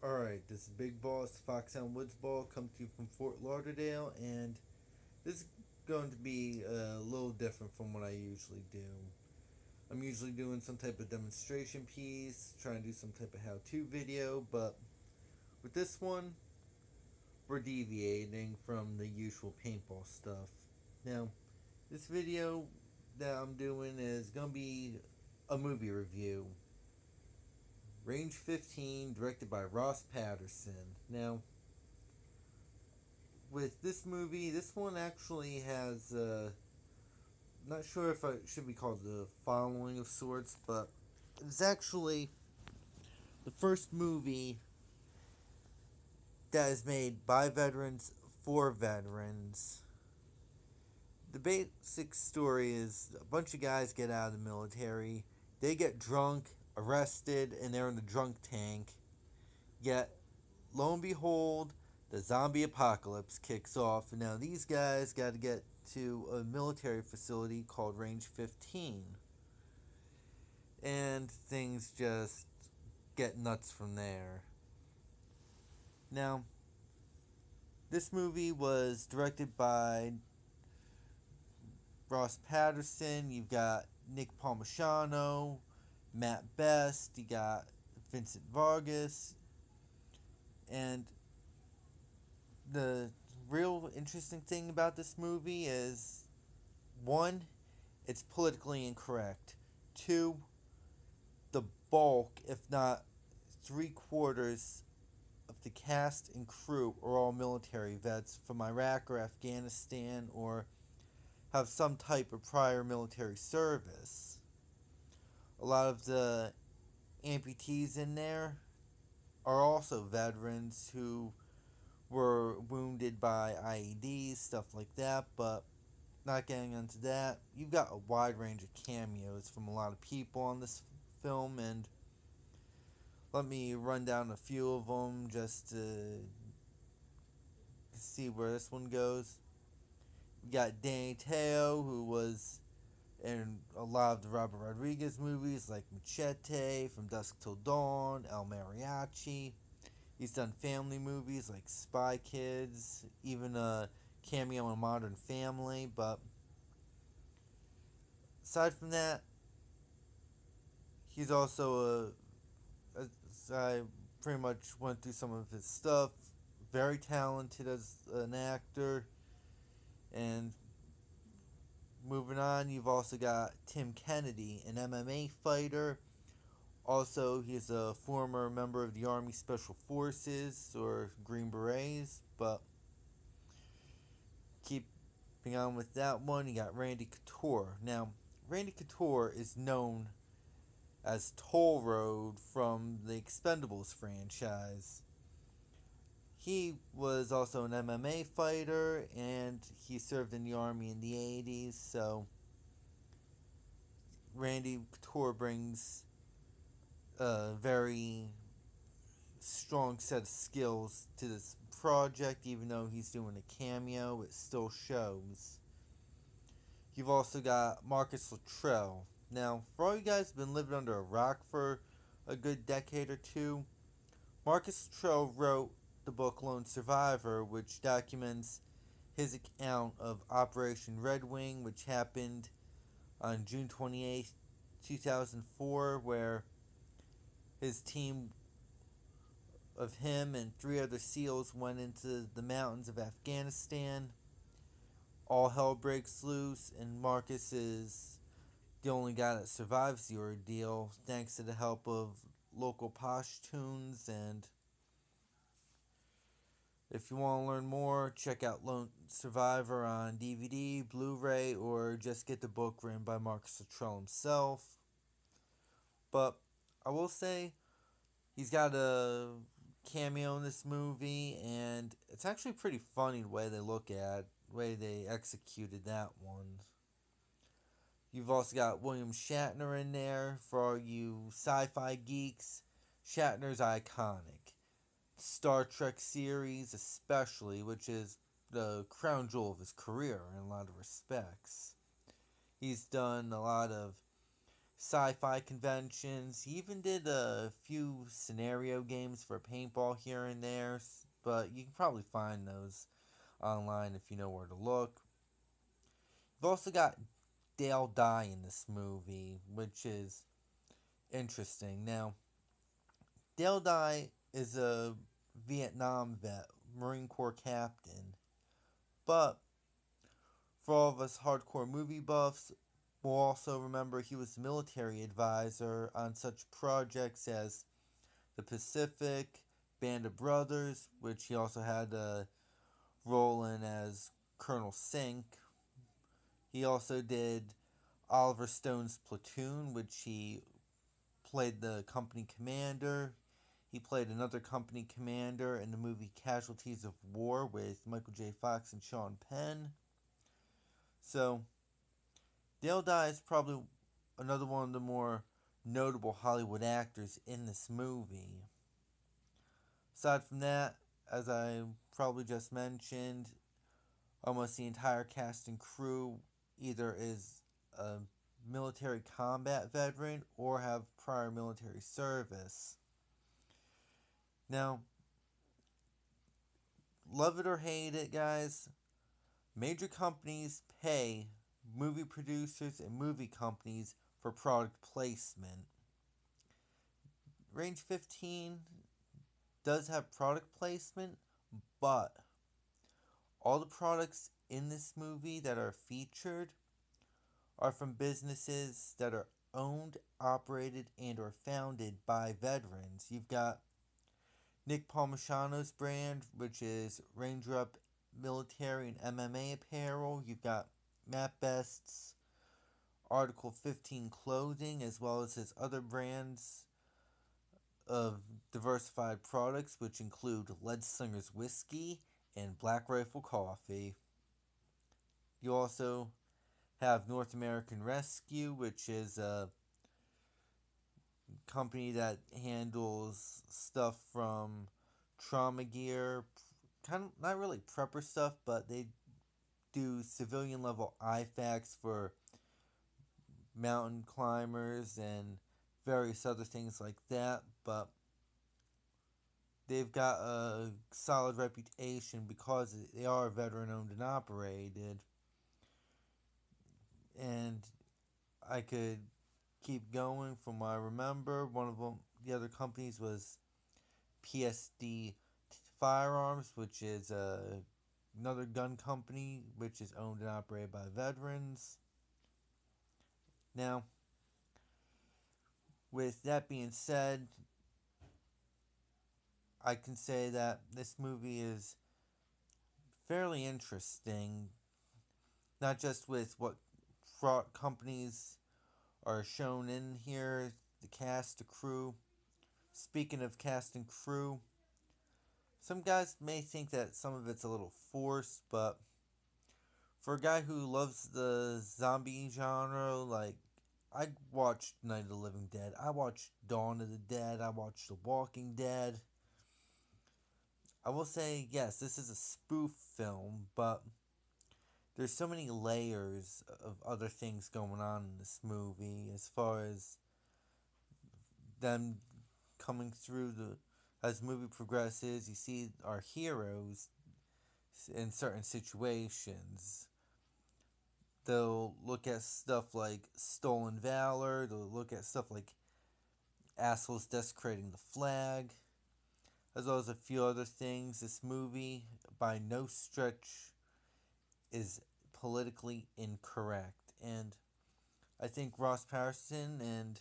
Alright, this is Big Boss Foxhound Woods Ball come to you from Fort Lauderdale, and this is going to be a little different from what I usually do. I'm usually doing some type of demonstration piece, trying to do some type of how to video, but with this one, we're deviating from the usual paintball stuff. Now, this video that I'm doing is going to be a movie review. Range 15, directed by Ross Patterson. Now, with this movie, this one actually has, not sure if it should be called the following of sorts, but it's actually the first movie that is made by veterans for veterans. The basic story is a bunch of guys get out of the military, they get drunk, arrested, and they're in the drunk tank. Yet, lo and behold, the zombie apocalypse kicks off, and now these guys got to get to a military facility called Range 15. And things just get nuts from there. Now, this movie was directed by Ross Patterson. You've got Nick Palmisano, Matt Best, you got Vincent Vargas, and the real interesting thing about this movie is one, it's politically incorrect. Two, the bulk, if not three-quarters of the cast and crew are all military vets from Iraq or Afghanistan or have some type of prior military service. A lot of the amputees in there are also veterans who were wounded by IEDs, stuff like that, but not getting into that. You've got a wide range of cameos from a lot of people on this film, and let me run down a few of them just to see where this one goes. You got Danny Teo, who was in a lot of the Robert Rodriguez movies like Machete, From Dusk Till Dawn, El Mariachi. He's done family movies like Spy Kids, even a cameo in Modern Family. But aside from that, he's also I pretty much went through some of his stuff. Very talented as an actor. And moving on, you've also got Tim Kennedy, an MMA fighter. Also, he's a former member of the Army Special Forces, or Green Berets. But keeping on with that one, you got Randy Couture. Now, Randy Couture is known as Toll Road from the Expendables franchise. He was also an MMA fighter, and he served in the Army in the 80s, so Randy Couture brings a very strong set of skills to this project. Even though he's doing a cameo, it still shows. You've also got Marcus Luttrell. Now, for all you guys who've been living under a rock for a good decade or two, Marcus Luttrell wrote the book Lone Survivor, which documents his account of Operation Red Wing, which happened on June 28th, 2004, where his team of him and three other SEALs went into the mountains of Afghanistan. All hell breaks loose, and Marcus is the only guy that survives the ordeal thanks to the help of local Pashtuns. And if you want to learn more, check out Lone Survivor on DVD, Blu-ray, or just get the book written by Marcus Luttrell himself. But I will say he's got a cameo in this movie, and it's actually pretty funny the way they look at, the way they executed that one. You've also got William Shatner in there. For all you sci-fi geeks, Shatner's iconic. Star Trek series especially, which is the crown jewel of his career in a lot of respects. He's done a lot of sci-fi conventions. He even did a few scenario games for paintball here and there, but you can probably find those online if you know where to look. You've also got Dale Dye in this movie, which is interesting. Now, Dale Dye is a Vietnam vet, Marine Corps captain, but for all of us hardcore movie buffs, we'll also remember he was the military advisor on such projects as The Pacific, Band of Brothers, which he also had a role in as Colonel Sink. He also did Oliver Stone's Platoon, which he played the company commander. He played another company commander in the movie Casualties of War with Michael J. Fox and Sean Penn. So, Dale Dye is probably another one of the more notable Hollywood actors in this movie. Aside from that, as I probably just mentioned, almost the entire cast and crew either is a military combat veteran or have prior military service. Now, love it or hate it, guys, major companies pay movie producers and movie companies for product placement. Range 15 does have product placement, but all the products in this movie that are featured are from businesses that are owned, operated, and or founded by veterans. You've got Nick Palmisano's brand, which is Ranger Up military and MMA apparel. You've got Matt Best's Article 15 clothing, as well as his other brands of diversified products, which include Lead Slinger's whiskey and Black Rifle coffee. You also have North American Rescue, which is a company that handles stuff from trauma gear, kind of not really prepper stuff, but they do civilian level IFAKs for mountain climbers and various other things like that. But they've got a solid reputation because they are veteran owned and operated. And I could keep going from what I remember. One of them, the other companies was PSD Firearms, which is another gun company which is owned and operated by veterans. Now, with that being said, I can say that this movie is fairly interesting, not just with what companies are shown in here, the cast, the crew. Speaking of cast and crew, some guys may think that some of it's a little forced, but for a guy who loves the zombie genre, like, I watched Night of the Living Dead, I watched Dawn of the Dead, I watched The Walking Dead. I will say, yes, this is a spoof film, but there's so many layers of other things going on in this movie as far as them coming through the as the movie progresses. You see our heroes in certain situations. They'll look at stuff like stolen valor. They'll look at stuff like assholes desecrating the flag, as well as a few other things. This movie, by no stretch, is politically incorrect, and I think Ross Patterson and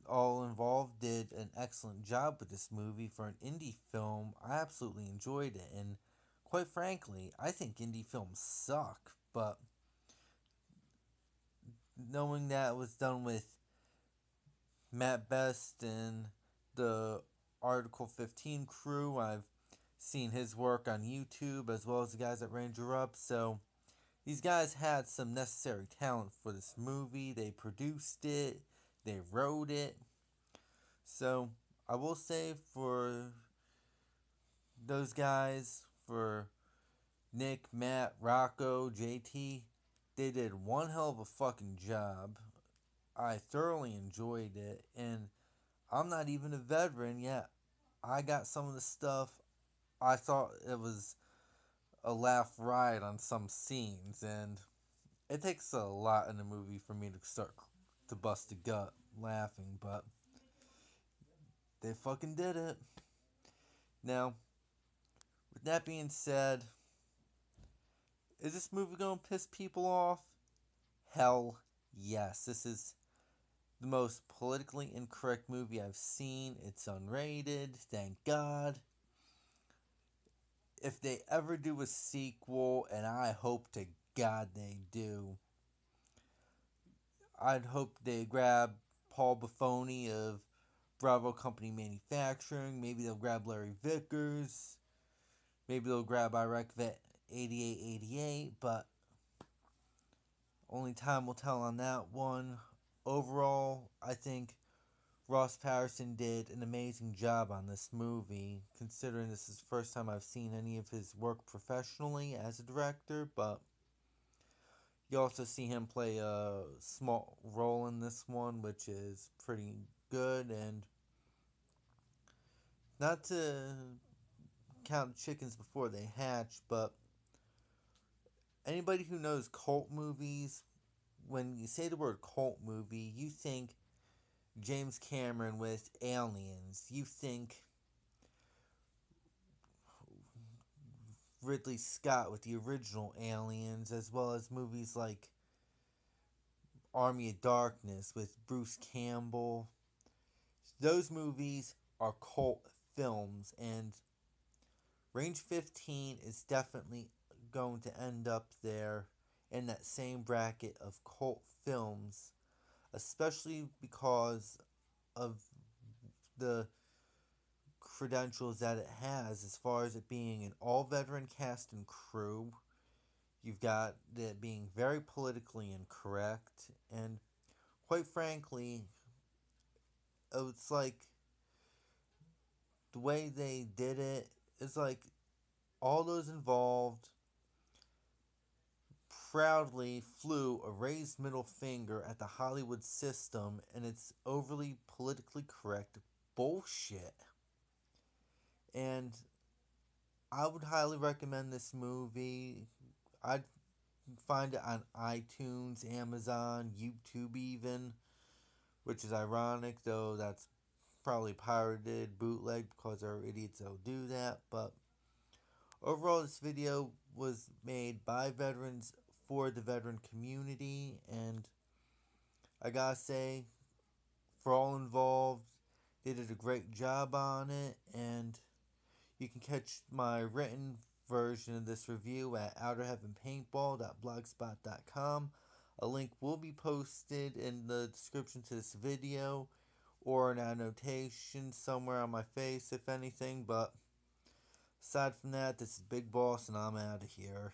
all involved did an excellent job with this movie for an indie film. I absolutely enjoyed it, and quite frankly, I think indie films suck, but knowing that it was done with Matt Best and the Article 15 crew, I've seen his work on YouTube as well as the guys at Ranger Up, so these guys had some necessary talent for this movie. They produced it, they wrote it. So I will say for those guys, for Nick, Matt, Rocco, JT, they did one hell of a fucking job. I thoroughly enjoyed it, and I'm not even a veteran yet. I got some of the stuff. I thought it was a laugh riot on some scenes, and it takes a lot in the movie for me to start to bust a gut laughing, but they fucking did it. Now, with that being said, is this movie gonna piss people off? Hell yes. This is the most politically incorrect movie I've seen. It's unrated, thank God. If they ever do a sequel, and I hope to God they do, I'd hope they grab Paul Buffoni of Bravo Company Manufacturing. Maybe they'll grab Larry Vickers. Maybe they'll grab Iraq Vet 8888, but only time will tell on that one. Overall, I think Ross Patterson did an amazing job on this movie, considering this is the first time I've seen any of his work professionally as a director, but you also see him play a small role in this one, which is pretty good. And not to count chickens before they hatch, but anybody who knows cult movies, when you say the word cult movie, you think James Cameron with Aliens. You think Ridley Scott with the original Aliens, as well as movies like Army of Darkness with Bruce Campbell. Those movies are cult films, and Range 15 is definitely going to end up there in that same bracket of cult films, especially because of the credentials that it has as far as it being an all veteran cast and crew. You've got it being very politically incorrect, and quite frankly, it's like the way they did it is like all those involved proudly flew a raised middle finger at the Hollywood system and its overly politically correct bullshit. And I would highly recommend this movie. I'd find it on iTunes, Amazon, YouTube even, which is ironic, though that's probably pirated, bootleg, because there are idiots that'll do that. But overall, this video was made by veterans for the veteran community, and I gotta say, for all involved, they did a great job on it, and you can catch my written version of this review at outerheavenpaintball.blogspot.com. A link will be posted in the description to this video or an annotation somewhere on my face, if anything. But aside from that, this is Big Boss, and I'm out of here.